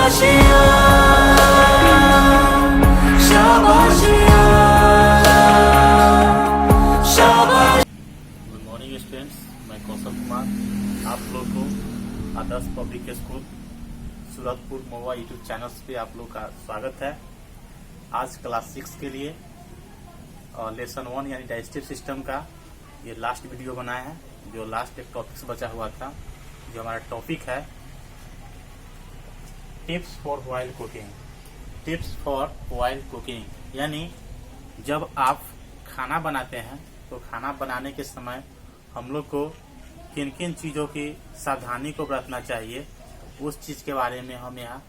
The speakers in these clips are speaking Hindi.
शाबाशिया शाबाशिया शाबाश। गुड मॉर्निंग स्टूडेंट्स, मैं कौशल कुमार आप लोग को आदर्श पब्लिक स्कूल सूरतपुर महुआ यूट्यूब चैनल्स पे आप लोग का स्वागत है। आज क्लास 6 के लिए लेसन 1 यानी डाइजेस्टिव सिस्टम का ये लास्ट वीडियो बनाया है। जो लास्ट एक टॉपिक से बचा हुआ था, जो हमारा टॉपिक है tips for oil cooking. Tips for oil cooking यानी जब आप खाना बनाते हैं तो खाना बनाने के समय हम लोग को किन किन चीज़ों की सावधानी को बरतना चाहिए, उस चीज़ के बारे में हम यहाँ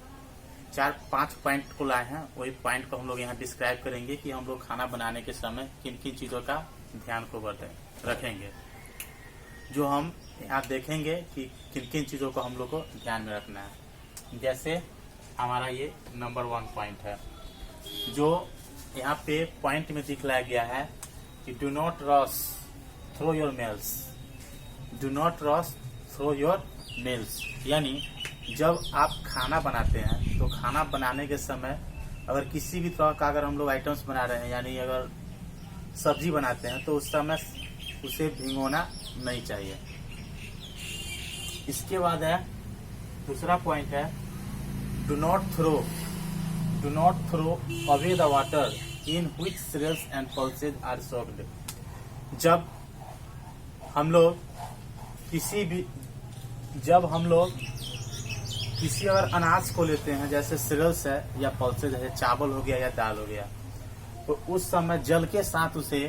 4-5 पॉइंट को लाए हैं। वही पॉइंट को हम लोग यहाँ डिस्क्राइब करेंगे कि हम लोग खाना बनाने के समय किन किन चीज़ों का ध्यान को रखेंगे, जो हम यहाँ देखेंगे कि किन किन चीज़ों को हम लोग को ध्यान में रखना है। जैसे हमारा ये नंबर 1 पॉइंट है, जो यहाँ पे पॉइंट में दिखलाया गया है कि do not rush through your meals. Do not rush through your meals यानी जब आप खाना बनाते हैं तो खाना बनाने के समय अगर किसी भी तरह का अगर हम लोग आइटम्स बना रहे हैं, यानी अगर सब्जी बनाते हैं तो उस समय उसे भिगोना नहीं चाहिए। इसके बाद है दूसरा पॉइंट है do not throw away the water in which cereals and pulses are soaked. जब हम लोग किसी अगर अनाज को लेते हैं, जैसे सीरियल्स है या पल्सेज है, चावल हो गया या दाल हो गया, तो उस समय जल के साथ उसे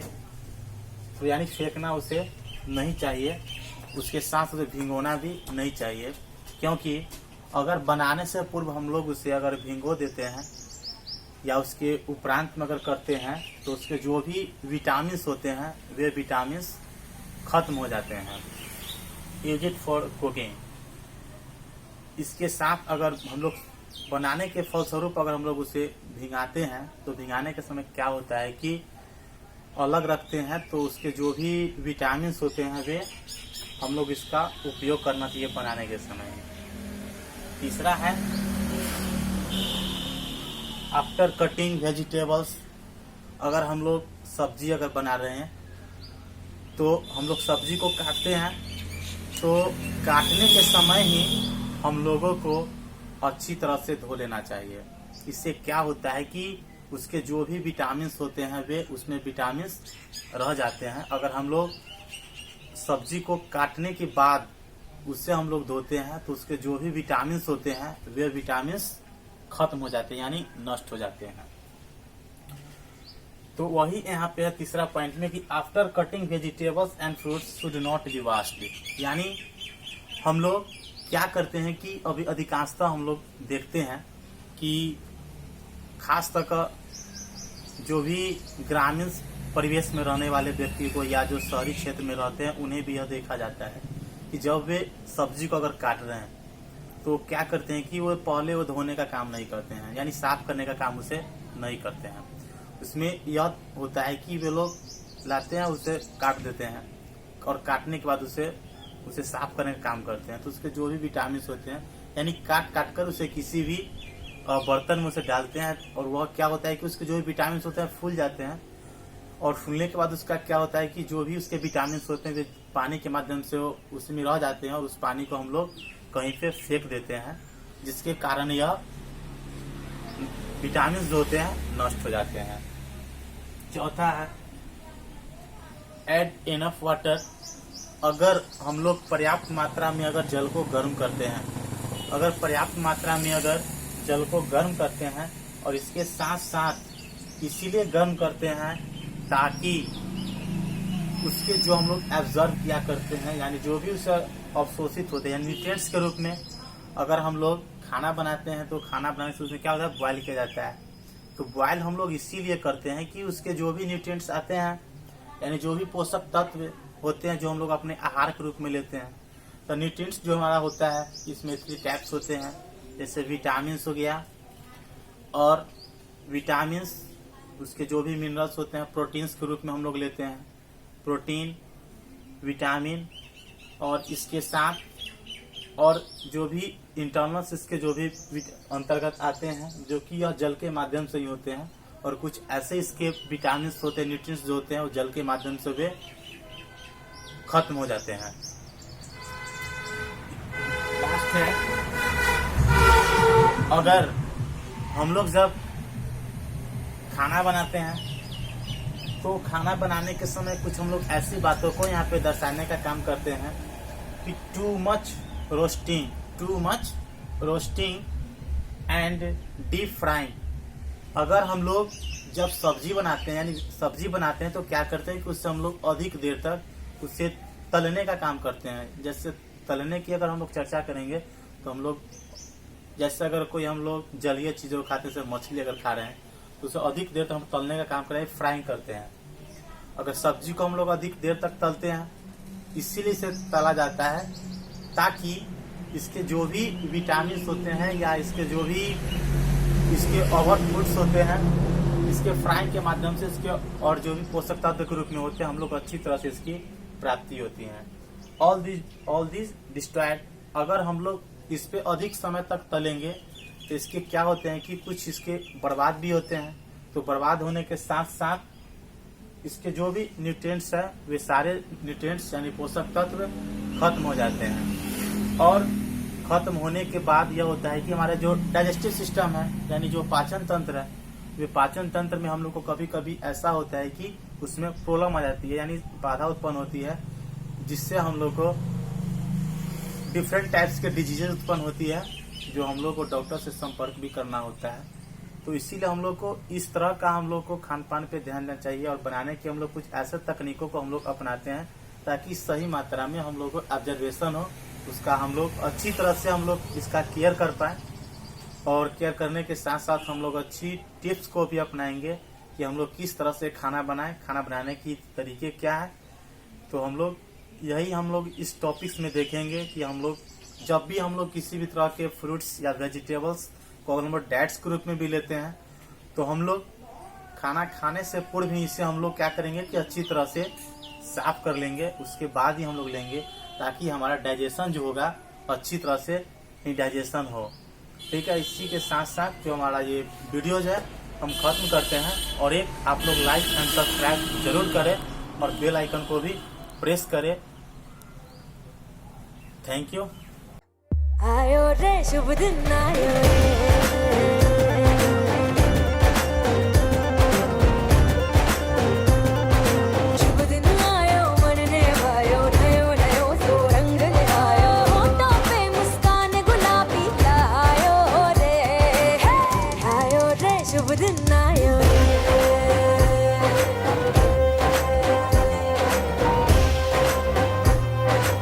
तो यानी फेंकना उसे नहीं चाहिए, उसके साथ उसे भिगोना भी नहीं चाहिए। क्योंकि अगर बनाने से पूर्व हम लोग उसे अगर भिगो देते हैं या उसके उपरांत में अगर करते हैं तो उसके जो भी विटामिन्स होते हैं वे विटामिन्स खत्म हो जाते हैं। Use it for cooking. इसके साथ अगर हम लोग बनाने के फलस्वरूप अगर हम लोग उसे भिगाते हैं तो भिगाने के समय क्या होता है कि अलग रखते हैं तो उसके जो भी विटामिन्स होते हैं वे हम लोग इसका उपयोग करना चाहिए बनाने के समय। तीसरा है आफ्टर कटिंग वेजिटेबल्स। अगर हम लोग सब्जी अगर बना रहे हैं तो हम लोग सब्जी को काटते हैं तो काटने के समय ही हम लोगों को अच्छी तरह से धो लेना चाहिए। इससे क्या होता है कि उसके जो भी विटामिन्स होते हैं वे उसमें विटामिन्स रह जाते हैं। अगर हम लोग सब्जी को काटने के बाद उससे हम लोग धोते हैं तो उसके जो भी विटामिन्स होते हैं वे विटामिन्स खत्म हो जाते हैं, यानी नष्ट हो जाते हैं। तो वही यहाँ पे है तीसरा पॉइंट में कि after cutting vegetables and fruits should not be washed. यानी हम लोग क्या करते हैं कि अभी अधिकांशतः हम लोग देखते हैं कि खास तक जो भी ग्रामीण परिवेश में रहने वाले व्यक्ति को या जो शहरी क्षेत्र में रहते हैं उन्हें भी यह देखा जाता है कि जब वे सब्जी को अगर काट रहे हैं तो क्या करते हैं कि वो पहले वो धोने का काम नहीं करते हैं, यानी साफ करने का काम उसे नहीं करते हैं। उसमें यह होता है कि वे लोग लाते हैं उसे काट देते हैं और काटने के बाद उसे साफ करने का काम करते हैं। तो उसके जो भी विटामिन होते हैं यानी काट कर उसे किसी भी बर्तन में उसे डालते हैं और वह क्या होता है कि उसके जो भी विटामिन होते हैं फूल जाते हैं और फूलने के बाद उसका क्या होता है कि जो भी उसके विटामिन होते हैं वे पानी के माध्यम से उसमें रह जाते हैं और उस पानी को हम लोग कहीं पे फेंक देते हैं, जिसके कारण यह विटामिन जो होते हैं नष्ट हो जाते हैं। चौथा है एड इनफ वाटर। अगर हम लोग पर्याप्त मात्रा में अगर जल को गर्म करते हैं, जल को गर्म करते हैं और इसके साथ साथ इसीलिए गर्म करते हैं ताकि उसके जो हम लोग एब्जॉर्ब किया करते हैं, यानी जो भी उसे अवशोषित होते हैं न्यूट्रिएंट्स के रूप में, अगर हम लोग खाना बनाते हैं तो खाना बनाने से उसमें क्या होता है बॉयल किया जाता है। तो बॉयल हम लोग इसीलिए करते हैं कि उसके जो भी न्यूट्रिएंट्स आते हैं, यानी जो भी पोषक तत्व होते हैं जो हम लोग अपने आहार के रूप में लेते हैं, तो न्यूट्रिएंट्स जो हमारा होता है इसमें 3 टाइप्स होते हैं। जैसे विटामिन हो गया, और विटामिन उसके जो भी मिनरल्स होते हैं प्रोटीन्स के रूप में हम लोग लेते हैं, प्रोटीन, विटामिन, और इसके साथ और जो भी इंटरनल्स इसके जो भी अंतर्गत आते हैं, जो कि यह जल के माध्यम से ही होते हैं, और कुछ ऐसे इसके विटामिन होते हैं, न्यूट्रिएंट्स जो होते हैं वो जल के माध्यम से वे खत्म हो जाते हैं। लास्ट है, अगर हम लोग जब खाना बनाते हैं तो खाना बनाने के समय कुछ हम लोग ऐसी बातों को यहाँ पे दर्शाने का काम करते हैं कि too much roasting and deep frying. अगर हम लोग जब सब्जी बनाते हैं, यानी सब्जी बनाते हैं, तो क्या करते हैं कि उससे हम लोग अधिक देर तक उसे तलने का काम करते हैं। जैसे तलने की अगर हम लोग चर्चा करेंगे तो हम लोग जैसे अगर कोई हम लोग जलीय चीजों खाते हैं, जैसे मछली अगर खा रहे हैं तो उसे अधिक देर तक हम तलने का काम करें, फ्राइंग करते हैं। अगर सब्जी को हम लोग अधिक देर तक तलते हैं, इसीलिए इसे तला जाता है ताकि इसके जो भी विटामिन होते हैं या इसके जो भी इसके ओवर फूड्स होते हैं, इसके फ्राइंग के माध्यम से इसके और जो भी पोषक तत्व के रूप में होते हैं, हम लोग अच्छी तरह से इसकी प्राप्ति होती है। All this destroyed. अगर हम लोग इस पे अधिक समय तक तलेंगे तो इसके क्या होते हैं कि कुछ इसके बर्बाद भी होते हैं। तो बर्बाद होने के साथ साथ इसके जो भी न्यूट्रिएंट्स है वे सारे न्यूट्रिएंट्स यानी पोषक तत्व खत्म हो जाते हैं। और खत्म होने के बाद यह होता है कि हमारा जो डाइजेस्टिव सिस्टम है, यानी जो पाचन तंत्र है, वे पाचन तंत्र में हम लोग को कभी कभी ऐसा होता है कि उसमें प्रॉब्लम आ जाती है, यानी बाधा उत्पन्न होती है, जिससे हम लोग को डिफरेंट टाइप्स के डिजीजेज उत्पन्न होती है, जो हम लोग को डॉक्टर से संपर्क भी करना होता है। तो इसीलिए हम लोग को इस तरह का हम लोग को खान पान पे ध्यान देना चाहिए, और बनाने की हम लोग कुछ ऐसे तकनीकों को हम लोग अपनाते हैं ताकि सही मात्रा में हम लोग को ऑब्जर्वेशन हो, उसका हम लोग अच्छी तरह से हम लोग इसका केयर कर पाए। और केयर करने के साथ साथ हम लोग अच्छी टिप्स को भी अपनाएंगे कि हम लोग किस तरह से खाना बनाएं, खाना बनाने की तरीके क्या है। तो हम लोग हम लोग इस टॉपिक्स में देखेंगे कि हम लोग जब भी हम लोग किसी भी तरह के फ्रूट्स या वेजिटेबल्स को अगर हम लोग डाइट्स के रूप में भी लेते हैं, तो हम लोग खाना खाने से पूर्व भी इसे हम लोग क्या करेंगे कि अच्छी तरह से साफ कर लेंगे, उसके बाद ही हम लोग लेंगे, ताकि हमारा डाइजेशन जो होगा अच्छी तरह से डाइजेशन हो। ठीक है, इसी के साथ साथ जो हमारा ये वीडियोज है हम खत्म करते हैं। और एक आप लोग लाइक एंड सब्सक्राइब जरूर करें और बेल आइकन को भी प्रेस करें। Thank you. आयो रे शुभ दिन आयो रे, शुभ दिन आयो मन ने भायो, नयो नयो सो रंग ले आयो, होठों पे मुस्कान गुलाबी लायो रे, आयो रे शुभ दिन आयो रे।